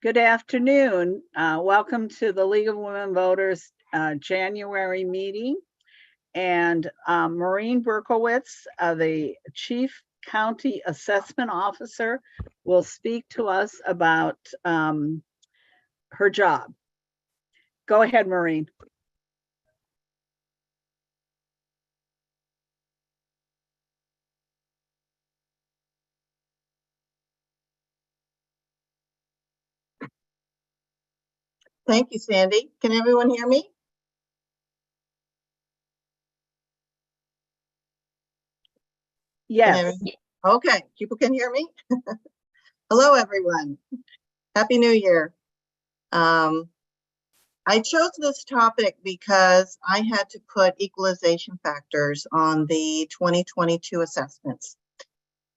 Good afternoon. Welcome to the League of Women Voters January meeting. And Maureen Berkowitz, the Chief County Assessment Officer, will speak to us about her job. Go ahead, Maureen. Thank you, Sandy. Can everyone hear me? Yes. Okay, people can hear me. Hello, everyone. Happy New Year. I chose this topic because I had to put equalization factors on the 2022 assessments.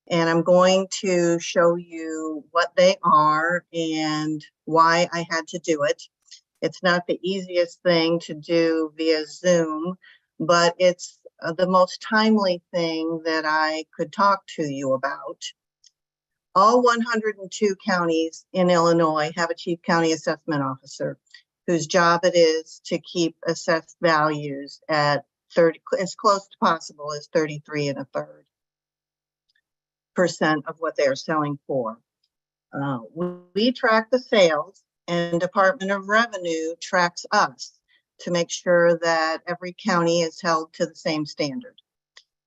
And I'm going to show you what they are and why I had to do it. It's not the easiest thing to do via Zoom, but it's the most timely thing that I could talk to you about. All 102 counties in Illinois have a chief county assessment officer whose job it is to keep assessed values at 30, as close to possible as 33 1/3% of what they're selling for. We track the sales, and Department of Revenue tracks us to make sure that every county is held to the same standard.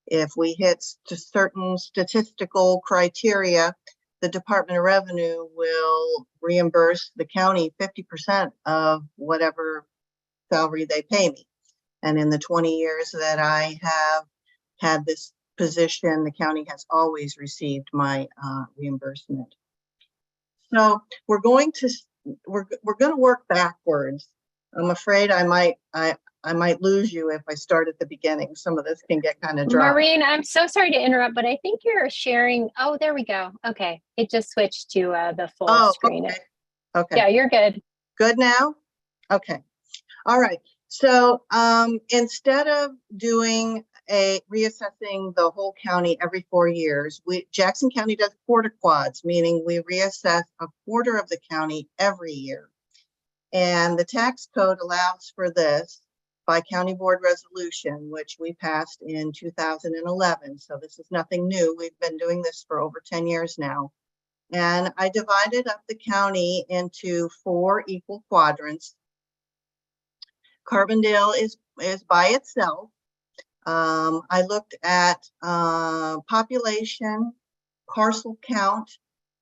If we hit certain statistical criteria, the Department of Revenue will reimburse the county 50% of whatever salary they pay me. And in the 20 years that I have had this position, the county has always received my reimbursement. So we're going to work backwards. I'm afraid I might lose you if I start at the beginning. Some of this can get kind of dry. Maureen, I'm so sorry to interrupt, but I think you're sharing. Oh, there we go. Okay, it just switched to the full screen. Okay. Okay. Yeah, you're good. Good now? Okay. All right. So instead of doing reassessing the whole county every 4 years, Jackson County does quarter quads, meaning we reassess a quarter of the county every year. And the tax code allows for this by county board resolution, which we passed in 2011. So this is nothing new. We've been doing this for over 10 years now. And I divided up the county into 4 equal quadrants. Carbondale is by itself. I looked at population, parcel count,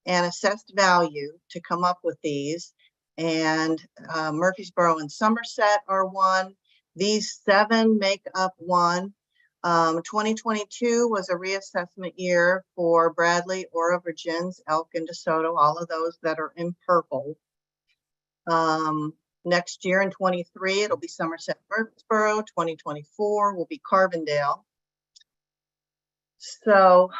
and assessed value to come up with these. And Murfreesboro and Somerset are 1. These 7 make up 1. 2022 was a reassessment year for Bradley, Oro, Virgins, Elk, and DeSoto, all of those that are in purple. Next year in 23, it'll be Somerset, Murfreesboro. 2024 will be Carbondale. So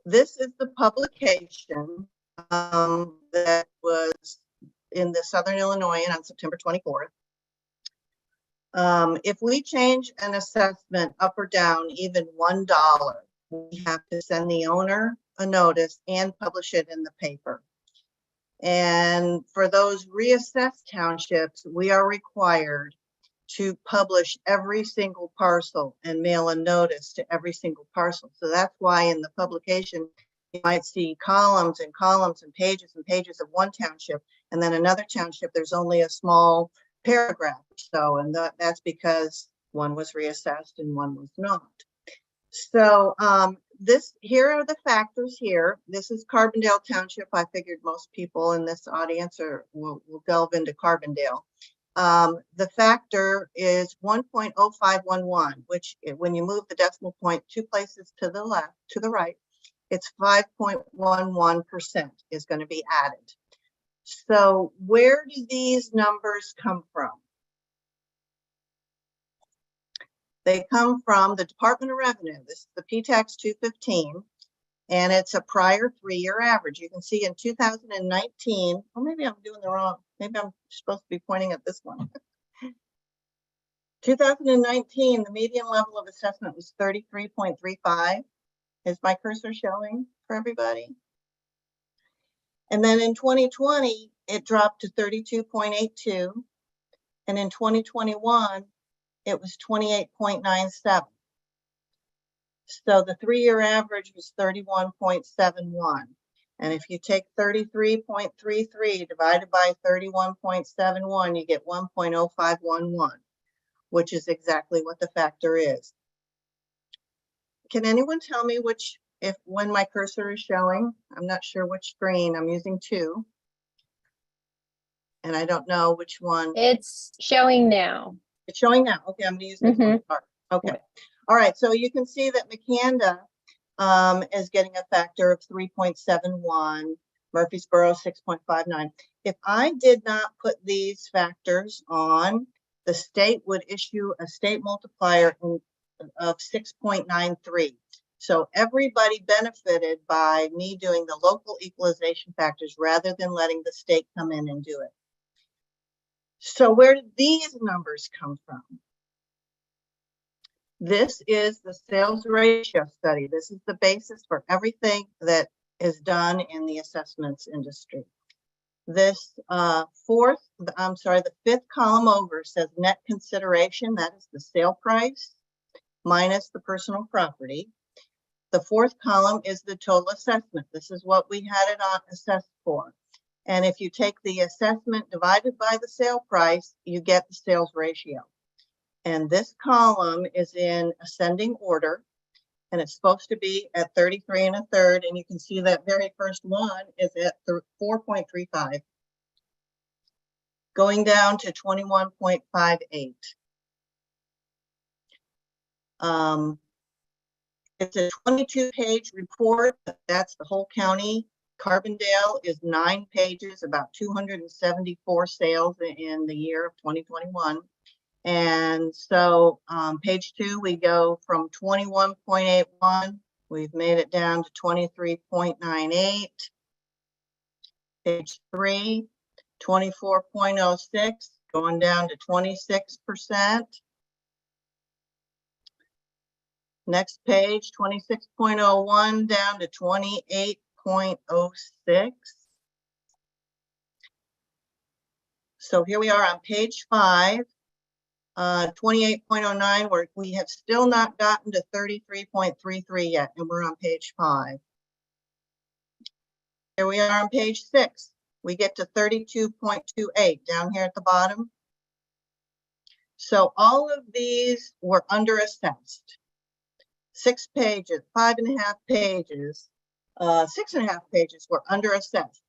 this is the publication that was in the Southern Illinoisan on September 24th. If we change an assessment up or down even $1, we have to send the owner a notice and publish it in the paper. And for those reassessed townships, we are required to publish every single parcel and mail a notice to every single parcel. So that's why in the publication, you might see columns and columns and pages of one township, and then another township, there's only a small paragraph or so, and that's because one was reassessed and one was not. So here are the factors here. This is Carbondale Township. I figured most people in this audience will delve into Carbondale. The factor is 1.0511, which when you move the decimal point 2 places to the right, it's 5.11% is going to be added. So where do these numbers come from? They come from the Department of Revenue. This is the P-Tax 215, and it's a prior 3-year average. You can see in 2019, or maybe I'm doing the wrong, maybe I'm supposed to be pointing at this one. 2019, the median level of assessment was 33.35. Is my cursor showing for everybody? And then in 2020, it dropped to 32.82. And in 2021, it was 28.97. So the 3-year average was 31.71. And if you take 33.33 divided by 31.71, you get 1.0511, which is exactly what the factor is. Can anyone tell me when my cursor is showing? I'm not sure which screen. I'm using 2. And I don't know which one. It's showing now. It's showing now. Okay, I'm going to use this one. Okay. All right. So you can see that Macanda is getting a factor of 3.71, Murfreesboro 6.59. If I did not put these factors on, the state would issue a state multiplier of 6.93. So everybody benefited by me doing the local equalization factors rather than letting the state come in and do it. So where did these numbers come from? This is the sales ratio study. This is the basis for everything that is done in the assessments industry. This the 5th column over says net consideration. That is the sale price minus the personal property. The 4th column is the total assessment. This is what we had it on assessed for. And if you take the assessment divided by the sale price, you get the sales ratio. And this column is in ascending order, and it's supposed to be at 33 1/3. And you can see that very first one is at 4.35, going down to 21.58. It's a 22-page report. That's the whole county. Carbondale is 9 pages, about 274 sales in the year of 2021. And so page 2, we go from 21.81. We've made it down to 23.98. Page 3, 24.06, going down to 26%. Next page, 26.01 down to 28.06. So here we are on page 5, 28.09, where we have still not gotten to 33.33 yet, and we're on page 5. Here we are on page 6. We get to 32.28 down here at the bottom. So all of these were underassessed. 6 pages, 5.5 pages, 6.5 pages were underassessed.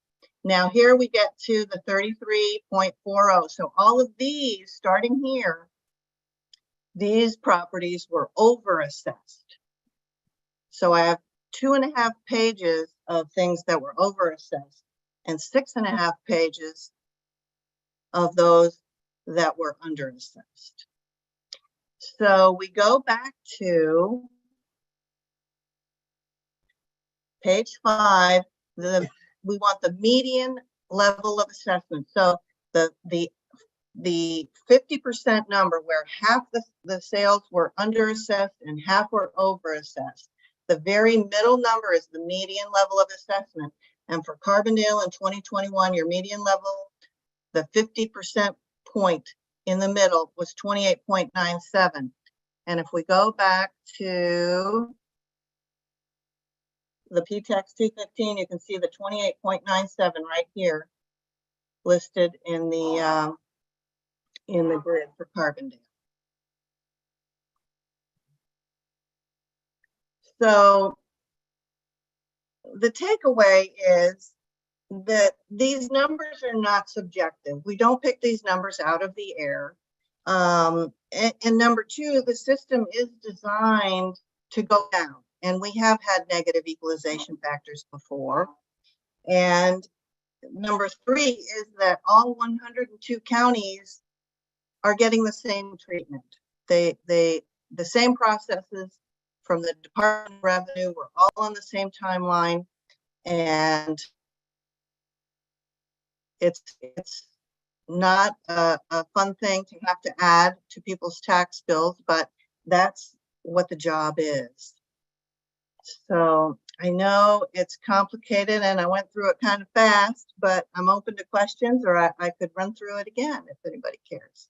Now here we get to the 33.40. So all of these, starting here, these properties were overassessed. So I have 2.5 pages of things that were overassessed and 6.5 pages of those that were underassessed. So we go back to page 5, we want the median level of assessment. So the 50% number where half the sales were underassessed and half were overassessed. The very middle number is the median level of assessment. And for Carbondale in 2021, your median level, the 50% point in the middle was 28.97. And if we go back to the PTAX 215, you can see the 28.97 right here listed in the grid for Carbondale. So the takeaway is that these numbers are not subjective. We don't pick these numbers out of the air. And number 2, the system is designed to go down. And we have had negative equalization factors before. And number 3 is that all 102 counties are getting the same treatment. The same processes from the Department of Revenue were all on the same timeline. And it's not a fun thing to have to add to people's tax bills, but that's what the job is. So I know it's complicated and I went through it kind of fast, but I'm open to questions, or I could run through it again if anybody cares.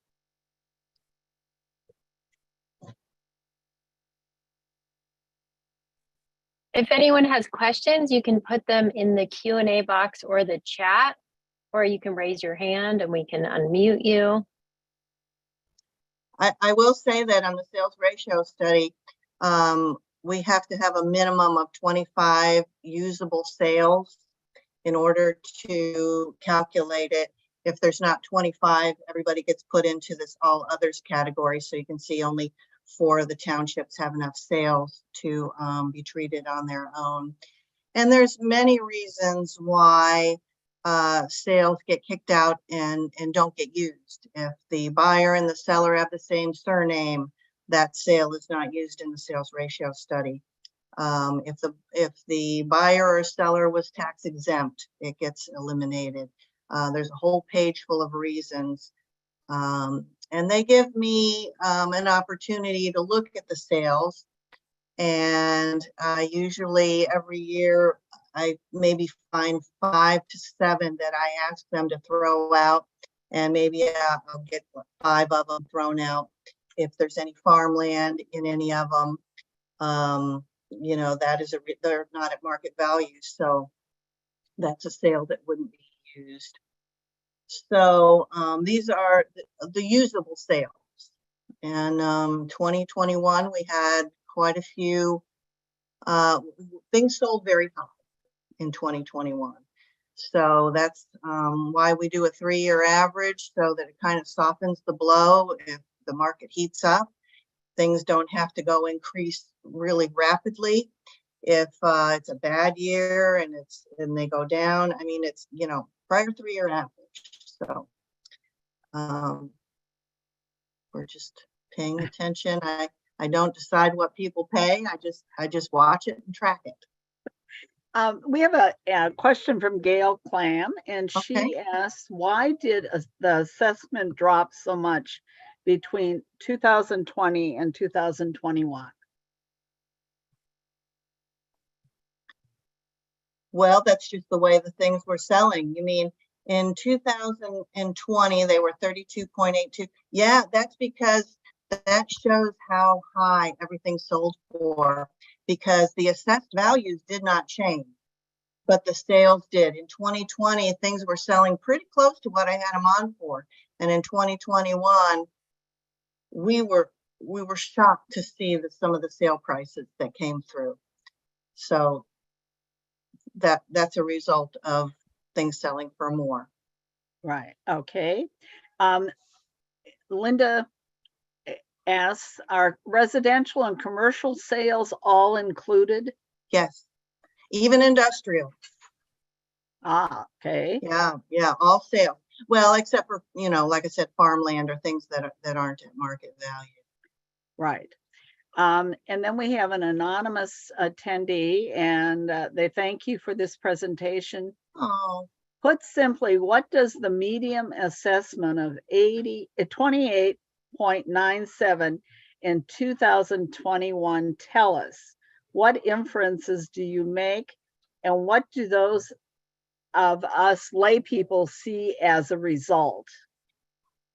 If anyone has questions, you can put them in the Q&A box or the chat, or you can raise your hand and we can unmute you. I will say that on the sales ratio study, we have to have a minimum of 25 usable sales in order to calculate it. If there's not 25, everybody gets put into this all others category. So you can see only 4 of the townships have enough sales to be treated on their own. And there's many reasons why sales get kicked out and don't get used. If the buyer and the seller have the same surname, that sale is not used in the sales ratio study. If the buyer or seller was tax exempt, it gets eliminated. There's a whole page full of reasons. And they give me an opportunity to look at the sales. And usually every year, I maybe find 5 to 7 that I ask them to throw out. And maybe I'll get 5 of them thrown out. If there's any farmland in any of them, you know, that is they're not at market value. So that's a sale that wouldn't be used. So these are the usable sales. And 2021, we had quite a few things sold very high in 2021. So that's why we do a 3-year average, so that it kind of softens the blow. If the market heats up, things don't have to go increase really rapidly. If it's a bad year and they go down, I mean, it's, you know, prior 3-year average. So we're just paying attention. I don't decide what people pay. I just watch it and track it. We have a question from Gail Clam, and she Okay. asks, why did the assessment drop so much between 2020 and 2021? Well, that's just the way the things were selling. You mean in 2020, they were 32.82. Yeah, that's because that shows how high everything sold for, because the assessed values did not change, but the sales did. In 2020, things were selling pretty close to what I had them on for. And in 2021, we were shocked to see some of the sale prices that came through. So that's a result of things selling for more. Right. Okay. Linda asks, are residential and commercial sales all included? Yes, even industrial. Ah, okay. Yeah, all sales. Well, except for, you know, like I said, farmland or things that aren't at market value. Right. And then we have an anonymous attendee, and they thank you for this presentation. Oh. Put simply, what does the medium assessment of 28.97 in 2021 tell us? What inferences do you make, and what do those of us lay people see as a result?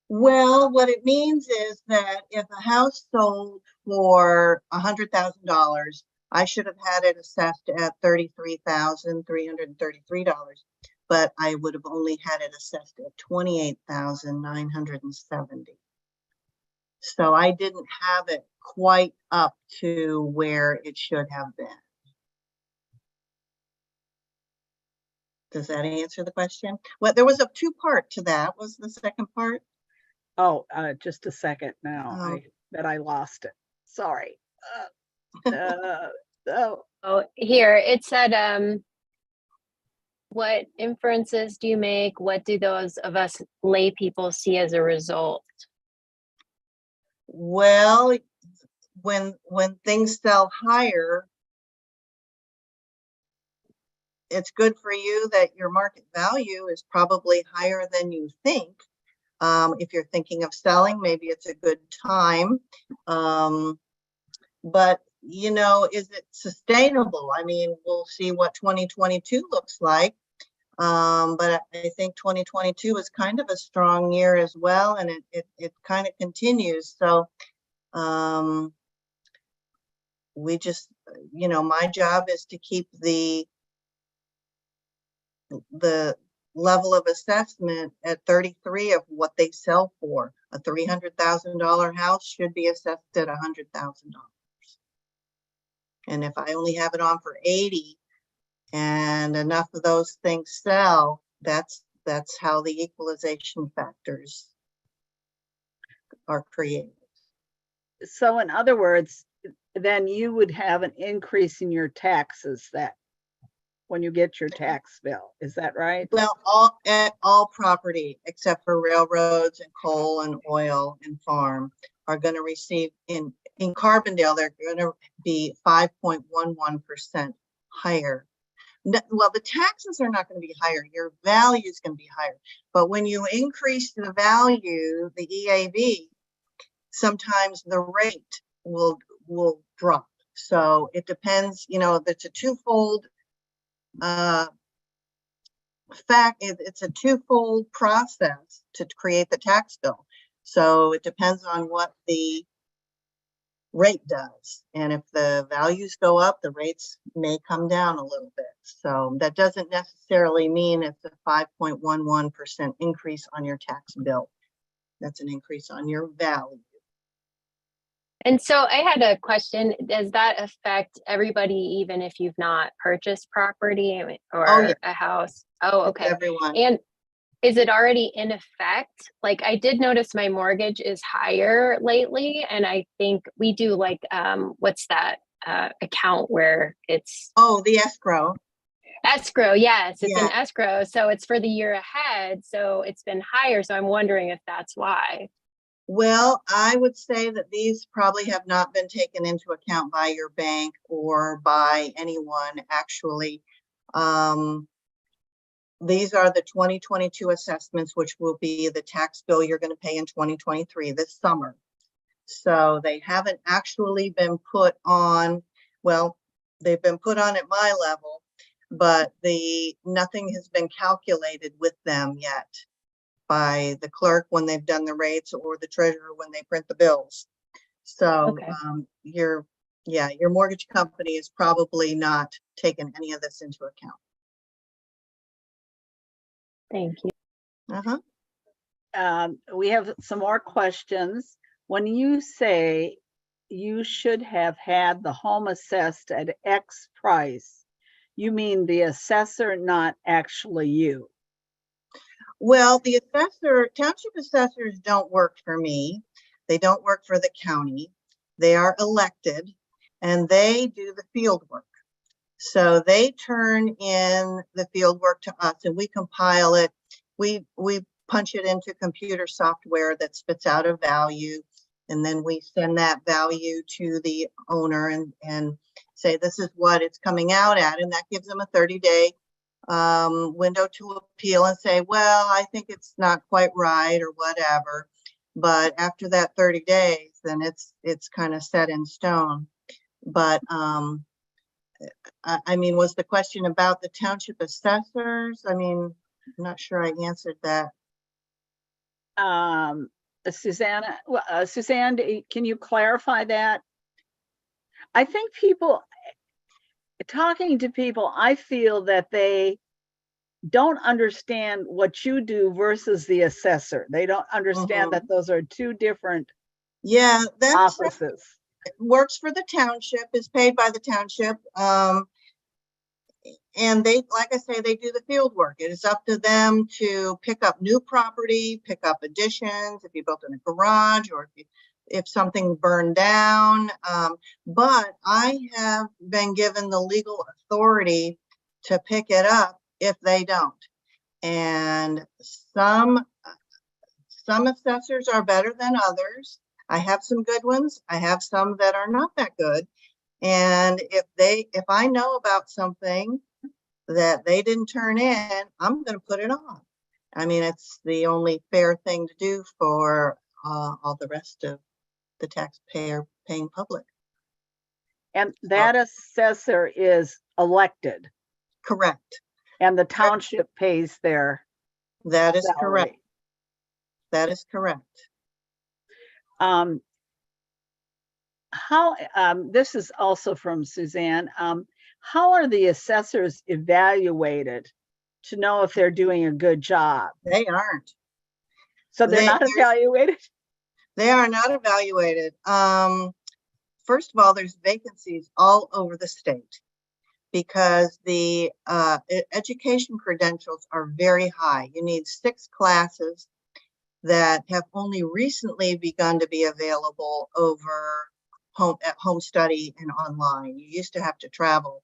Well, what it means is that if a house sold for $100,000, I should have had it assessed at $33,333, but I would have only had it assessed at $28,970. So I didn't have it quite up to where it should have been. Does that answer the question? Well, there was a 2-part to that. Was the second part? Oh, just a second now. I bet I lost it. Sorry. Oh, here it said, what inferences do you make? What do those of us lay people see as a result? Well, when things sell higher, it's good for you that your market value is probably higher than you think. If you're thinking of selling, maybe it's a good time. But you know, is it sustainable? I mean, we'll see what 2022 looks like. But I think 2022 is kind of a strong year as well, and it kind of continues. So we just, you know, my job is to keep the level of assessment at 33 of what they sell for. A $300,000 house should be assessed at $100,000. And if I only have it on for 80 and enough of those things sell, that's how the equalization factors are created. So in other words, then you would have an increase in your taxes that when you get your tax bill. Is that right? Well, all property except for railroads and coal and oil and farm are going to receive in Carbondale, they're going to be 5.11% higher. Well, the taxes are not going to be higher. Your value is going to be higher. But when you increase the value, the EAV, sometimes the rate will drop. So it depends, you know, it's a twofold it's a twofold process to create the tax bill. So it depends on what the rate does. And if the values go up, the rates may come down a little bit. So that doesn't necessarily mean it's a 5.11% increase on your tax bill. That's an increase on your value. And so I had a question. Does that affect everybody, even if you've not purchased property or a house? Oh, okay. Everyone. And is it already in effect? Like, I did notice my mortgage is higher lately, and I think we do like, what's that account where it's? Oh, the escrow. Escrow, yes, it's an escrow. So it's for the year ahead. So it's been higher. So I'm wondering if that's why. Well, I would say that these probably have not been taken into account by your bank or by anyone actually. These are the 2022 assessments, which will be the tax bill you're going to pay in 2023 this summer. So they haven't actually been put on, well, they've been put on at my level, but nothing has been calculated with them yet by the clerk when they've done the rates or the treasurer when they print the bills. So Okay. your mortgage company is probably not taking any of this into account. Thank you. We have some more questions. When you say you should have had the home assessed at X price, you mean the assessor, not actually you? Well, the township assessors don't work for me. They don't work for the county. They are elected and they do the field work. So they turn in the field work to us and we compile it. We punch it into computer software that spits out a value. And then we send that value to the owner and say, this is what it's coming out at. And that gives them a 30-day window to appeal and say, well, I think it's not quite right or whatever. But after that 30 days, then it's kind of set in stone. But I mean, was the question about the township assessors? I mean, I'm not sure I answered that. Susanna, Suzanne, can you clarify that? I think talking to people, I feel that they don't understand what you do versus the assessor. They don't understand that those are two different offices. It works for the township, is paid by the township. And they, like I say, they do the field work. It is up to them to pick up new property, pick up additions, if you built in a garage or if something burned down. But I have been given the legal authority to pick it up if they don't. And some assessors are better than others. I have some good ones. I have some that are not that good. And if I know about something that they didn't turn in, I'm going to put it on. I mean, it's the only fair thing to do for all the rest of the taxpayer paying public. And that assessor is elected Correct. and the township pays their That is correct. salary. That is correct. This is also from Suzanne. How are the assessors evaluated to know if they're doing a good job? They aren't. So they're not evaluated? They are not evaluated. First of all, there's vacancies all over the state because the education credentials are very high. You need 6 classes that have only recently begun to be available over home study and online. You used to have to travel,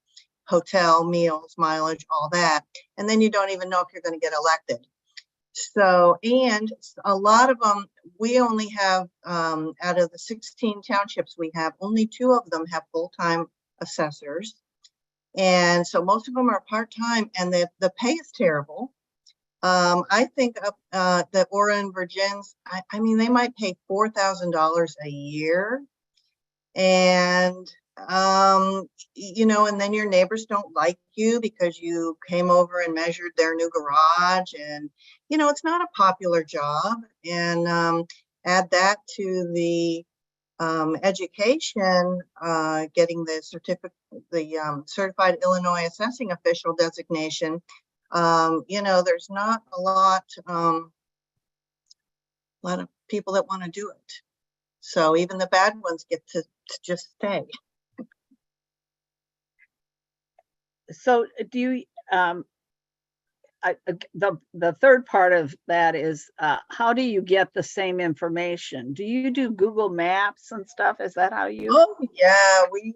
hotel, meals, mileage, all that, and then you don't even know if you're going to get elected. So, and a lot of them, we only have, out of the 16 townships we have, only 2 of them have full-time assessors. And so most of them are part-time, and the pay is terrible. I think that Oren Virgins, I mean, they might pay $4,000 a year. And, you know, and then your neighbors don't like you because you came over and measured their new garage. And, you know, it's not a popular job. And add that to the education, getting the certificate, the certified Illinois assessing official designation. You know, there's not a lot of people that want to do it. So even the bad ones get to just stay. So do you, the third part of that is, how do you get the same information? Do you do Google Maps and stuff? Is that how you? Oh yeah, we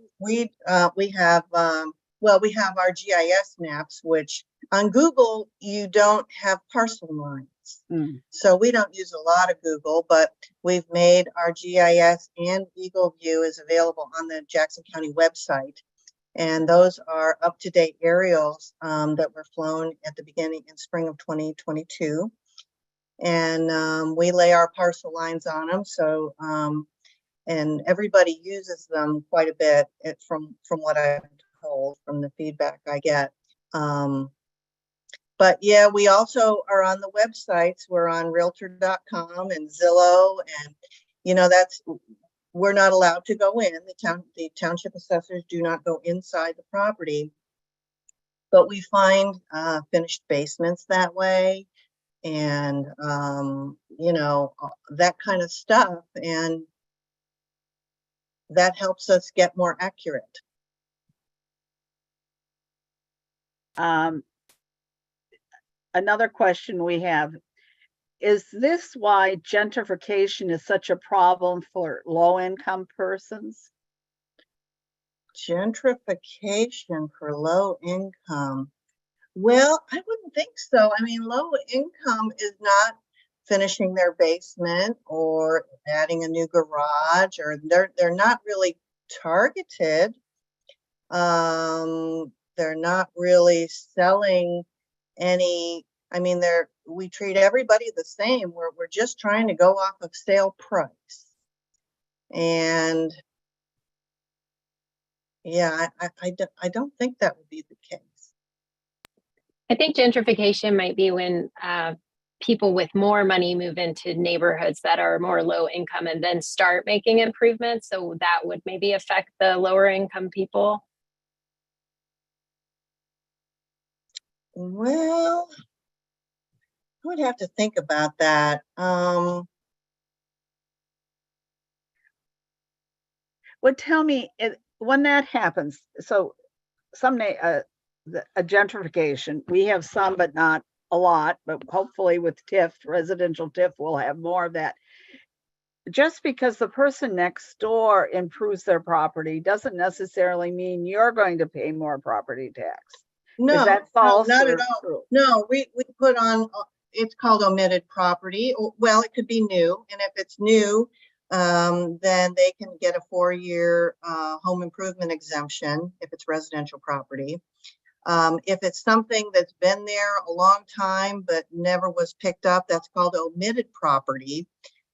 have, well, we have our GIS maps, which on Google, you don't have parcel lines. So we don't use a lot of Google, but we've made our GIS and Eagle View is available on the Jackson County website. And those are up-to-date aerials that were flown at the beginning in spring of 2022. And we lay our parcel lines on them. So, and everybody uses them quite a bit from what I've been told, from the feedback I get. But yeah, we also are on the websites. We're on realtor.com and Zillow, and you know, we're not allowed to go in. The township assessors do not go inside the property, but we find finished basements that way, and you know, that kind of stuff, and that helps us get more accurate. Another question we have, is this why gentrification is such a problem for low-income persons? Gentrification for low income. Well, I wouldn't think so. I mean, low income is not finishing their basement or adding a new garage, or they're not really targeted. They're not really selling any. I mean, we treat everybody the same. We're just trying to go off of sale price. And yeah, I don't think that would be the case. I think gentrification might be when people with more money move into neighborhoods that are more low income and then start making improvements. So that would maybe affect the lower income people. Well, I would have to think about that. Well, tell me, when that happens, so someday a gentrification, we have some, but not a lot, but hopefully with TIF, residential TIF, we'll have more of that. Just because the person next door improves their property doesn't necessarily mean you're going to pay more property tax. No, is that false? No, not at all. True? No, we put on, it's called omitted property. Well, it could be new, and if it's new, then they can get a 4-year home improvement exemption if it's residential property. If it's something that's been there a long time but never was picked up, that's called omitted property,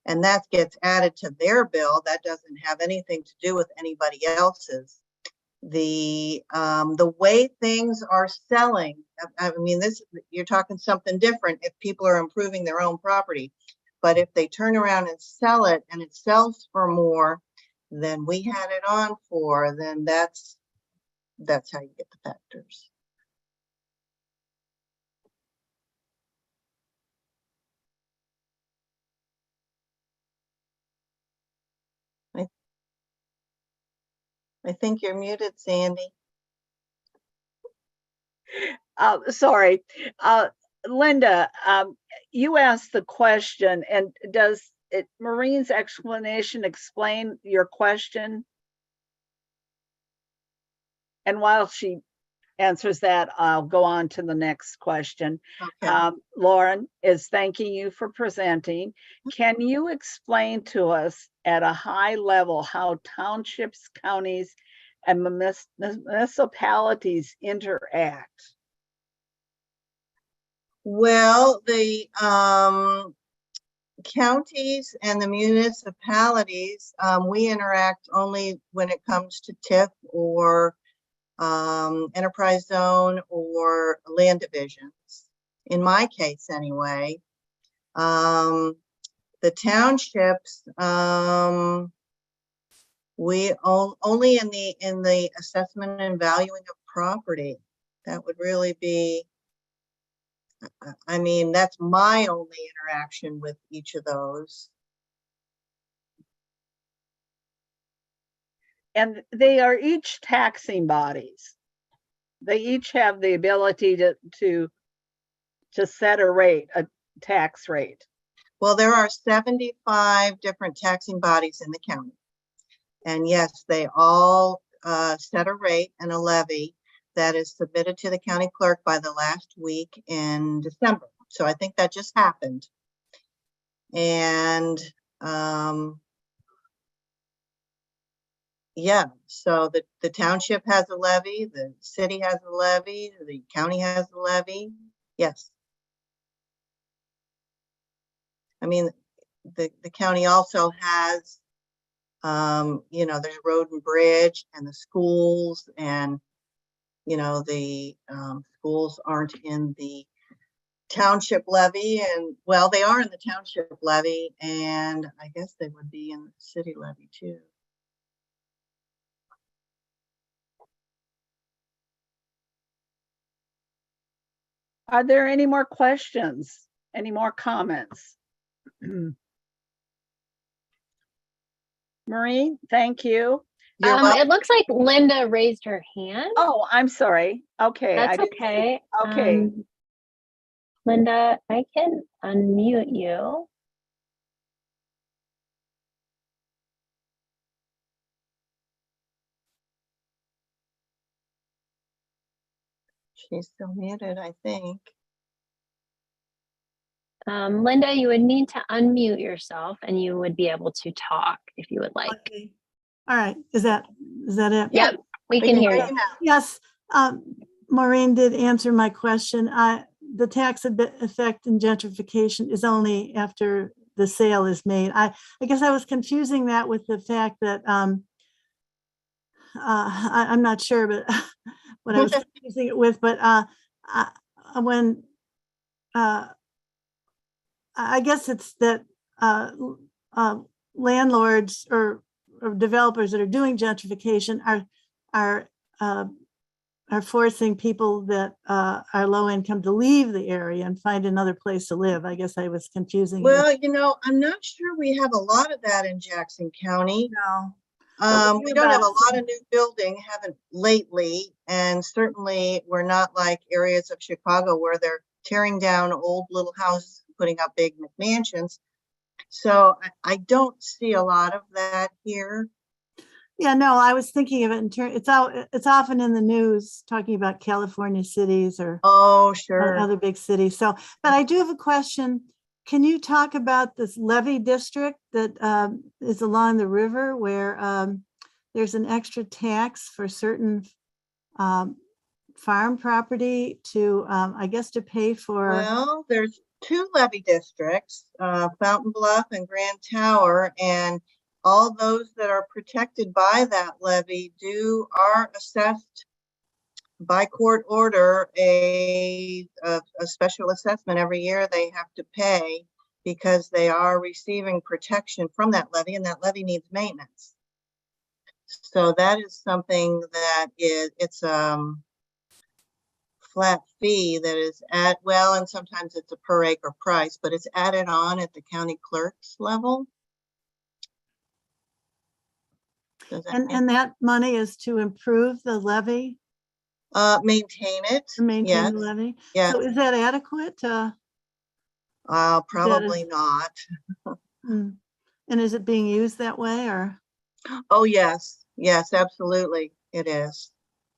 and that gets added to their bill. That doesn't have anything to do with anybody else's. the way things are selling. I mean, you're talking something different if people are improving their own property. But if they turn around and sell it and it sells for more than we had it on for, then that's how you get the factors. I think you're muted, Sandy. Sorry. Linda, you asked the question, and does Maureen's explanation explain your question? And while she answers that, I'll go on to the next question. Okay. Lauren is thanking you for presenting. Can you explain to us at a high level how townships, counties, and municipalities interact? Well, the counties and the municipalities, we interact only when it comes to TIF or enterprise zone or land divisions. In my case, anyway. The townships, we only in the assessment and valuing of property. That would really be, I mean, that's my only interaction with each of those. And they are each taxing bodies. They each have the ability to set a rate, a tax rate. Well, there are 75 different taxing bodies in the county. And yes, they all set a rate and a levy that is submitted to the county clerk by the last week in December. So I think that just happened. And yeah, so the township has a levy, the city has a levy, the county has a levy. Yes. I mean, the county also has, you know, there's road and bridge and the schools, and, you know, the schools aren't in the township levy, and well, they are in the township levy, and I guess they would be in the city levy too. Are there any more questions? Any more comments? Maureen, thank you. It looks like Linda raised her hand. Oh, I'm sorry. Okay. That's okay. Okay. Linda, I can unmute you. She's still muted, I think. Linda, you would need to unmute yourself and you would be able to talk if you would like. Okay. All right. Is that it? Yep, we can hear you. Yes. Maureen did answer my question. The tax effect in gentrification is only after the sale is made. I guess I was confusing that with the fact that I'm not sure, but what I was confusing it with, but when I guess it's that landlords or developers that are doing gentrification are forcing people that are low income to leave the area and find another place to live. I guess I was confusing. Well, you know, I'm not sure we have a lot of that in Jackson County. No. We don't have a lot of new building, haven't lately, and certainly we're not like areas of Chicago where they're tearing down old little houses and putting up big McMansions. So I don't see a lot of that here. Yeah, no, I was thinking of it in terms, it's often in the news talking about California cities or other big cities. So, but I do have a question. Can you talk about this levee district that is along the river where there's an extra tax for certain farm property to, I guess, to pay for? Well, there's two levee districts, Fountain Bluff and Grand Tower, and all those that are protected by that levy are assessed by court order a special assessment every year they have to pay because they are receiving protection from that levy, and that levy needs maintenance. So that is something that it's flat fee that is and sometimes it's a per acre price, but it's added on at the county clerk's level. And that money is to improve the levy? Maintain it. Maintain the levy? Yes. So is that adequate? Probably not. And is it being used that way, or? Oh, yes. Yes, absolutely. It is.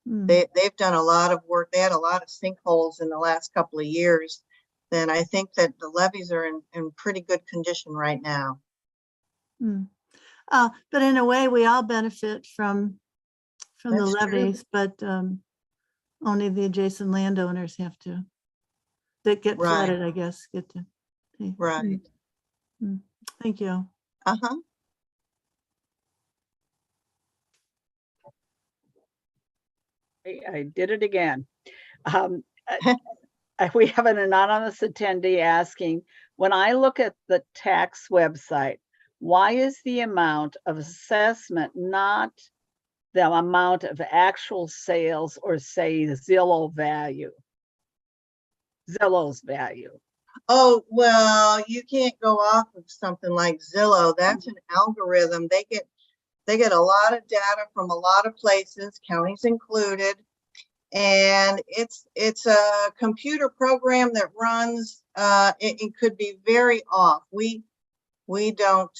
They've done a lot of work. They had a lot of sinkholes in the last couple of years. Then I think that the levees are in pretty good condition right now. But in a way, we all benefit from the That's levies, but only the adjacent landowners have to, that get flooded, I guess, get to pay. Right. Thank you. I did it again. We have an anonymous attendee asking, when I look at the tax website, why is the amount of assessment not the amount of actual sales, or say Zillow's value? Oh, well, you can't go off of something like Zillow. That's an algorithm. They get a lot of data from a lot of places, counties included, and it's a computer program that runs. It could be very off. We don't.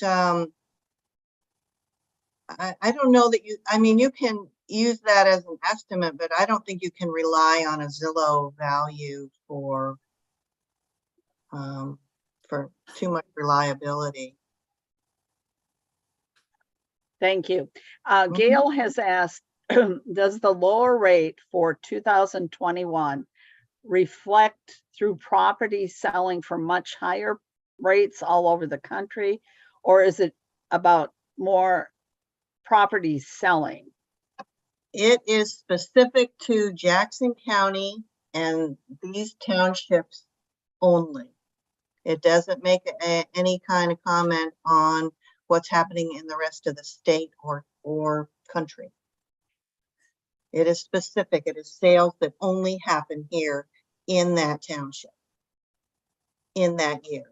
I don't know that you can use that as an estimate, but I don't think you can rely on a Zillow value for too much reliability. Thank you. Gail has asked, does the lower rate for 2021 reflect through property selling for much higher rates all over the country, or is it about more property selling? It is specific to Jackson County and these townships only. It doesn't make any kind of comment on what's happening in the rest of the state or country. It is specific. It is sales that only happen here in that township in that year.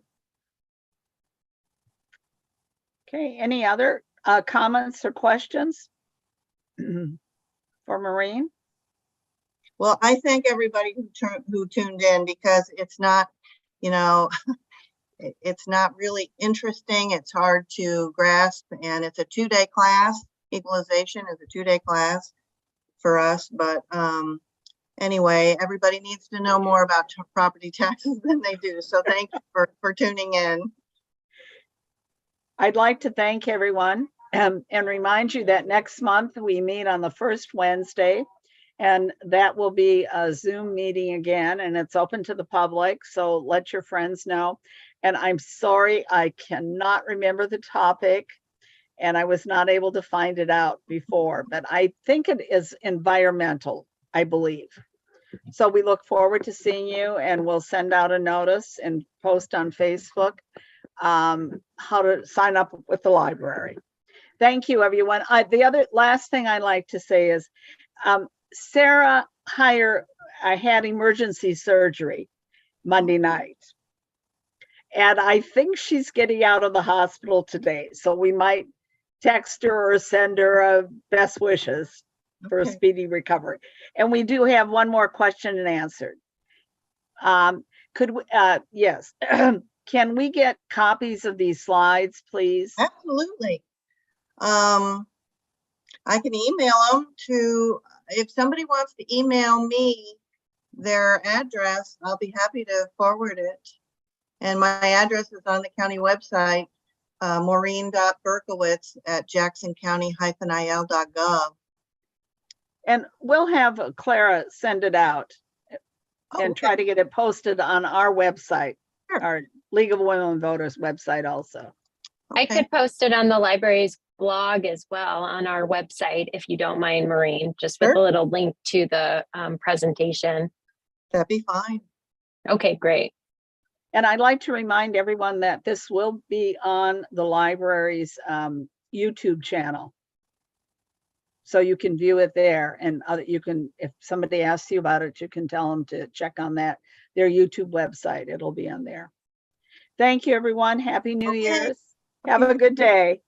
Okay, any other comments or questions for Maureen? Well, I thank everybody who tuned in, because it's not, it's not really interesting. It's hard to grasp, and it's a 2-day class. Equalization is a 2-day class for us, but anyway, everybody needs to know more about property taxes than they do. So thank you for tuning in. I'd like to thank everyone and remind you that next month we meet on the first Wednesday, and that will be a Zoom meeting again, and it's open to the public. So let your friends know. And I'm sorry, I cannot remember the topic, and I was not able to find it out before, but I think it is environmental, I believe. So we look forward to seeing you, and we'll send out a notice and post on Facebook how to sign up with the library. Thank you, everyone. The other last thing I'd like to say is Sarah had emergency surgery Monday night, and I think she's getting out of the hospital today. So we might text her or send her best wishes for a speedy recovery. And we do have one more question and answer. Could we, yes, can we get copies of these slides, please? Absolutely. I can email them to, if somebody wants to email me their address, I'll be happy to forward it. And my address is on the county website, Maureen.Berkowitz at jacksoncounty-il.gov. And we'll have Clara send it out and try to get it posted on our website, our League of Women Voters website also. I Okay, could post it on the library's blog as well on our website, if you don't mind, Maureen, just with Sure. a little link to the presentation. that'd be fine. Okay, great. And I'd like to remind everyone that this will be on the library's YouTube channel. So you can view it there, and you can, if somebody asks you about it, you can tell them to check on their YouTube website. It'll be on there. Thank you, everyone. Happy New Okay. Year's. Have a good day.